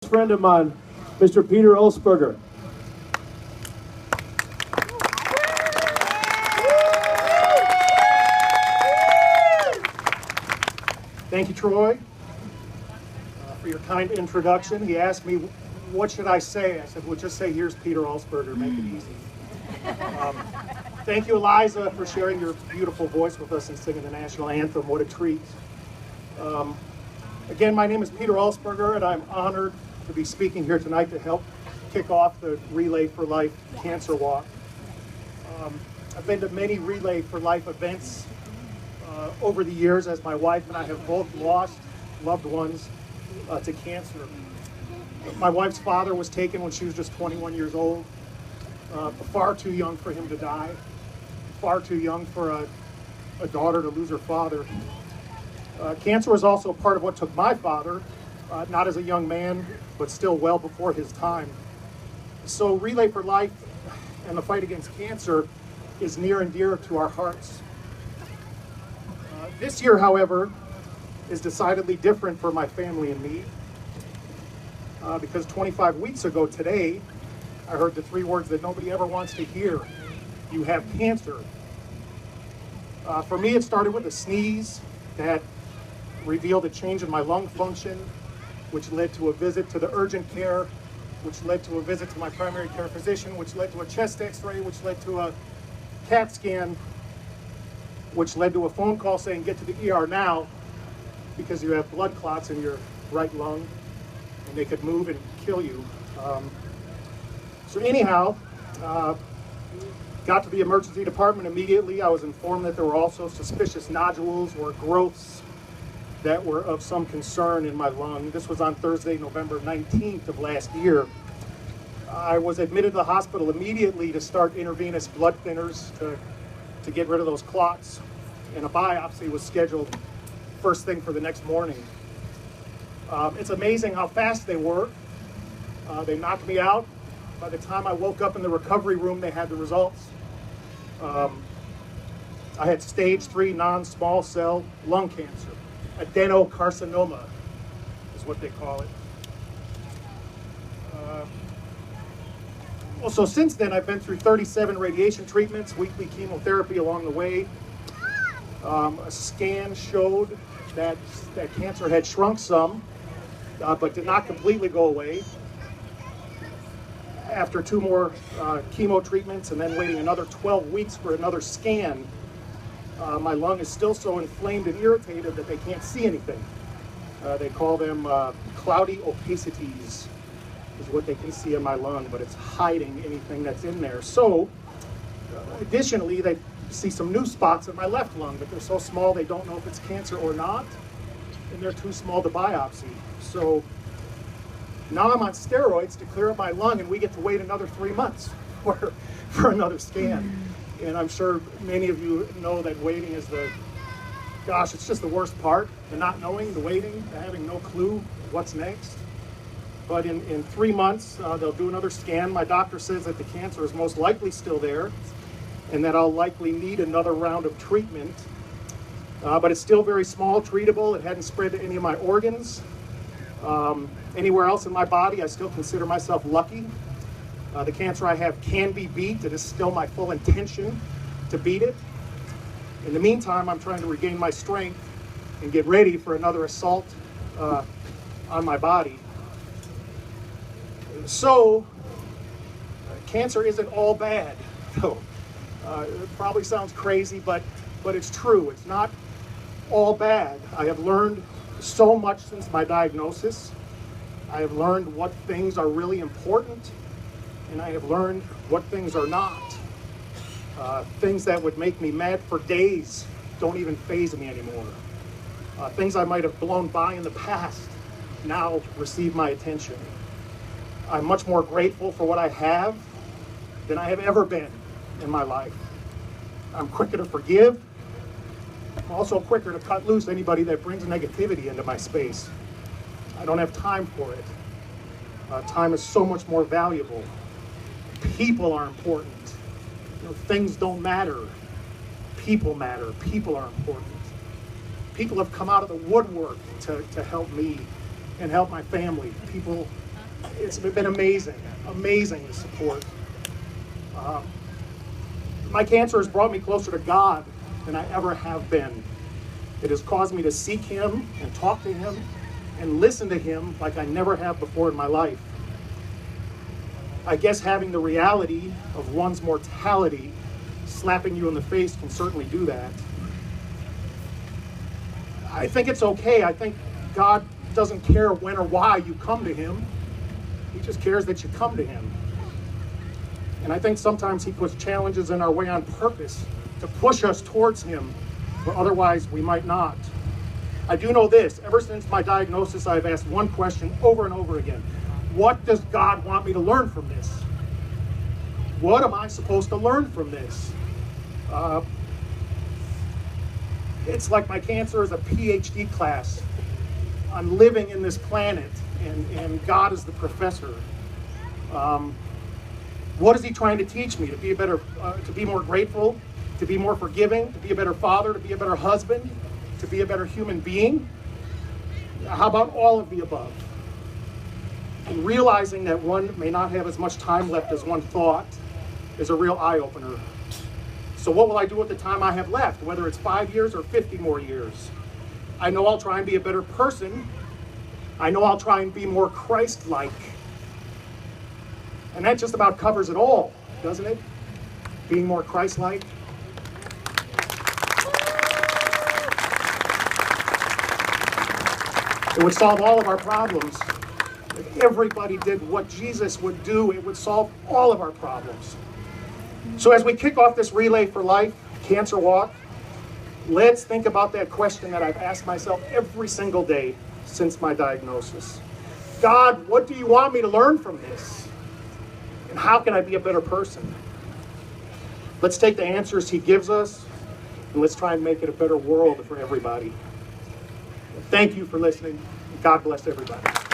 Friend of mine, Mr. Peter Olsberger. Thank you, Troy, for your kind introduction. He asked me, what should I say? I said, well, just say, here's Peter Olsberger, make it easy. Thank you, Eliza, for sharing your beautiful voice with us and singing the national anthem. What a treat. Again, my name is Peter Olsberger, and I'm honored to be speaking here tonight to help kick off the Relay for Life Cancer Walk. I've been to many Relay for Life events over the years, as my wife and I have both lost loved ones to cancer. My wife's father was taken when she was just 21 years old, far too young for him to die, far too young for a daughter to lose her father. Cancer was also part of what took my father, not as a young man, but still well before his time. So Relay for Life and the fight against cancer is near and dear to our hearts. This year, however, is decidedly different for my family and me, because 25 weeks ago today, I heard the three words that nobody ever wants to hear: you have cancer. For me, it started with a sneeze that revealed a change in my lung function, which led to a visit to the urgent care, which led to a visit to my primary care physician, which led to a chest x-ray, which led to a CAT scan, which led to a phone call saying, get to the ER now, because you have blood clots in your right lung, and they could move and kill you. So anyhow, got to the emergency department immediately. I was informed that there were also suspicious nodules or growths that were of some concern in my lung. This was on Thursday, November 19th of last year. I was admitted to the hospital immediately to start intravenous blood thinners to get rid of those clots, and a biopsy was scheduled first thing for the next morning. It's amazing how fast they were. They knocked me out. By the time I woke up in the recovery room, they had the results. I had stage 3 non-small cell lung cancer. Adenocarcinoma is what they call it. Well, so since then, I've been through 37 radiation treatments, weekly chemotherapy along the way. A scan showed that cancer had shrunk some, but did not completely go away. After 2 more chemo treatments and then waiting another 12 weeks for another scan, my lung is still so inflamed and irritated that they can't see anything. They call them cloudy opacities, is what they can see in my lung, but it's hiding anything that's in there. So, additionally, they see some new spots in my left lung, but they're so small they don't know if it's cancer or not, and they're too small to biopsy. So now I'm on steroids to clear up my lung, and we get to wait another 3 months for another scan. And I'm sure many of you know that waiting is it's just the worst part, the not knowing, the waiting, the having no clue what's next. But in 3 months, they'll do another scan. My doctor says that the cancer is most likely still there, and that I'll likely need another round of treatment. But it's still very small, treatable. It hadn't spread to any of my organs. Anywhere else in my body, I still consider myself lucky. The cancer I have can be beat. It is still my full intention to beat it. In the meantime, I'm trying to regain my strength and get ready for another assault on my body. So, cancer isn't all bad, though. It probably sounds crazy, but it's true. It's not all bad. I have learned so much since my diagnosis. I have learned what things are really important, and I have learned what things are not. Things that would make me mad for days don't even faze me anymore. Things I might have blown by in the past now receive my attention. I'm much more grateful for what I have than I have ever been in my life. I'm quicker to forgive. I'm also quicker to cut loose anybody that brings negativity into my space. I don't have time for it. Time is so much more valuable. People are important. Things don't matter. People matter. People are important. People have come out of the woodwork to help me and help my family. People It's been amazing, amazing the support. My cancer has brought me closer to God than I ever have been. It has caused me to seek Him and talk to Him and listen to Him like I never have before in my life. I guess having the reality of one's mortality slapping you in the face can certainly do that. I think it's okay. I think God doesn't care when or why you come to Him. He just cares that you come to Him. And I think sometimes He puts challenges in our way on purpose to push us towards Him, where otherwise we might not. I do know this, ever since my diagnosis, I've asked one question over and over again. What does God want me to learn from this? What am I supposed to learn from this? It's like my cancer is a PhD class. I'm living in this planet, and God is the professor. What is He trying to teach me? To be a better, to be more grateful, to be more forgiving, to be a better father, to be a better husband, to be a better human being? How about all of the above? And realizing that one may not have as much time left as one thought is a real eye-opener. So what will I do with the time I have left, whether it's 5 years or 50 more years? I know I'll try and be a better person. I know I'll try and be more Christ-like. And that just about covers it all, doesn't it? Being more Christ-like. It would solve all of our problems. If everybody did what Jesus would do, it would solve all of our problems. So as we kick off this Relay for Life Cancer Walk, let's think about that question that I've asked myself every single day since my diagnosis. God, what do you want me to learn from this? And how can I be a better person? Let's take the answers He gives us, and let's try and make it a better world for everybody. Thank you for listening. God bless everybody.